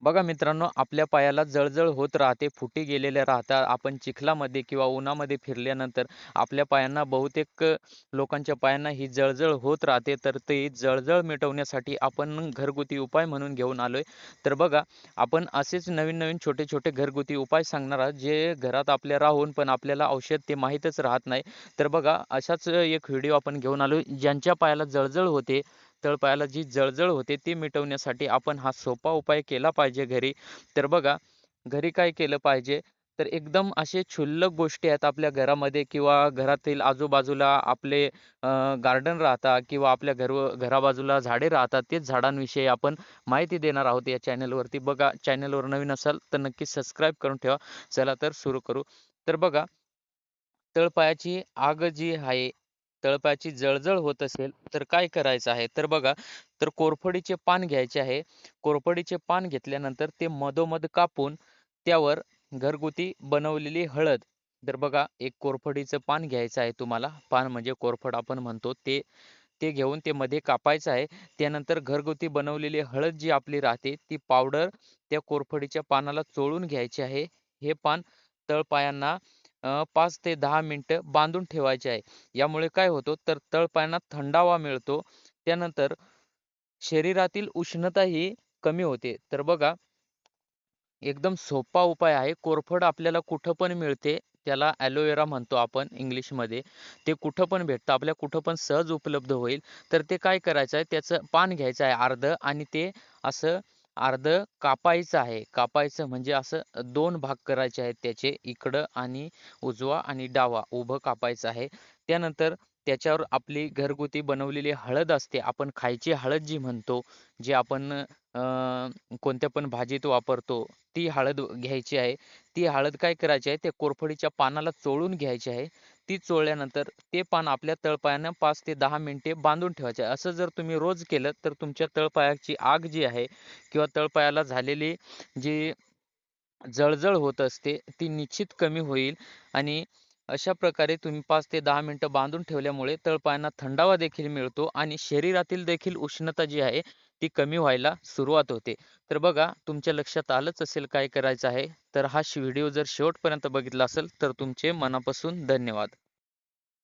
बघा मित्रांनो, आपल्या पायाला जळजळ होत राहते, फुटी गेलेल्या राहतात. आपण चिखलामध्ये किंवा उन्हामध्ये फिरल्यानंतर आपल्या पायांना बहुतेक लोकांच्या पायांना ही जळजळ होत राहते. तर ती जळजळ मिटवण्यासाठी आपण घरगुती उपाय म्हणून घेऊन आलोय. तर बघा, आपण असेच नवीन-नवीन, छोटे-छोटे घरगुती उपाय सांगणार आहोत, जे घरात आपल्या राहून पण आपल्याला औषध ते माहीतच राहत नाही. तर बघा, अशाच एक व्हिडिओ आपण घेऊन आलोय, ज्यांच्या पायाला जळजळ होते, तळपायाला जी जळजळ होते ती मिटवण्यासाठी आपण हा सोपा उपाय केला पाहिजे घरी. तर बघा, घरी काय केलं पाहिजे, तर एकदम असे क्षुल्लक गोष्टी आहेत आपल्या घरामध्ये किंवा घरातील आजूबाजूला आपले गार्डन राहतात किंवा आपल्या घराबाजूला झाडे राहतात. तेच झाडांविषयी आपण माहिती देणार आहोत या चॅनलवरती. बघा, चॅनलवर नवीन असाल तर नक्की सबस्क्राईब करून ठेवा. चला तर सुरू करू. तर बघा, तळपायाची आग जी आहे, तळपायाची जळजळ होत असेल, तर काय करायचं आहे? तर बघा, तर कोरफडीचे पान घ्यायचे आहे. कोरफडीचे पान घेतल्यानंतर ते मधोमध कापून त्यावर घरगुती बनवलेली हळद. तर बघा, एक कोरफडीचं पान घ्यायचं आहे तुम्हाला. पान म्हणजे कोरफड आपण म्हणतो ते. ते घेऊन ते मध्ये कापायचं आहे. त्यानंतर घरगुती बनवलेली हळद जी आपली राहते, ती पावडर त्या कोरफडीच्या पानाला चोळून घ्यायची आहे. हे पान तळपायांना 5 ते 10 मिनिटं बांधून ठेवायचे आहे. यामुळे काय होतं, तर तळपायांना थंडावा मिळतो. त्यानंतर शरीरातील उष्णता ही कमी होते. तर बघा, एकदम सोपा उपाय आहे. कोरफड आपल्याला कुठं पण मिळते. त्याला एलोवेरा म्हणतो आपण इंग्लिशमध्ये. ते कुठं पण भेटतं. आपल्याला कुठं पण सहज उपलब्ध होईल. तर ते काय करायचं आहे, त्याचं पान घ्यायचं आहे अर्धं आणि ते असं अर्धं कापायचं आहे. कापायचं म्हणजे असं 2 भाग करायचे आहेत त्याचे, इकडं आणि उजवा आणि डावा उभं कापायचं आहे. त्यानंतर त्याच्यावर आपली घरगुती बनवलेली हळद असते. आपण खायची हळद जी म्हणतो, जी आपण कोणत्या पण भाजीत वापरतो, ती हळद घ्यायची आहे. ती हळद काय करायची आहे, त्या कोरफडीच्या पानाला चोळून घ्यायची आहे. ती चोळल्यानंतर ते पान आपल्या तळपायानं 5 ते 10 मिनिटे बांधून ठेवायचे आहे. असं जर तुम्ही रोज केलं, तर तुमच्या तळपायाची आग जी आहे किंवा तळपायाला झालेली जी जळजळ होत असते, ती निश्चित कमी होईल आणि अशा प्रकारे तुम्ही 5 ते 10 मिनिटं बांधून ठेवल्यामुळे तळपायांना थंडावा देखील मिळतो आणि शरीरातील देखील उष्णता जी आहे, ती कमी व्हायला सुरुवात होते. तर बघा, तुमच्या लक्षात आलंच असेल काय करायचं आहे. तर हा व्हिडिओ जर शेवटपर्यंत बघितला असेल, तर तुमचे मनापासून धन्यवाद.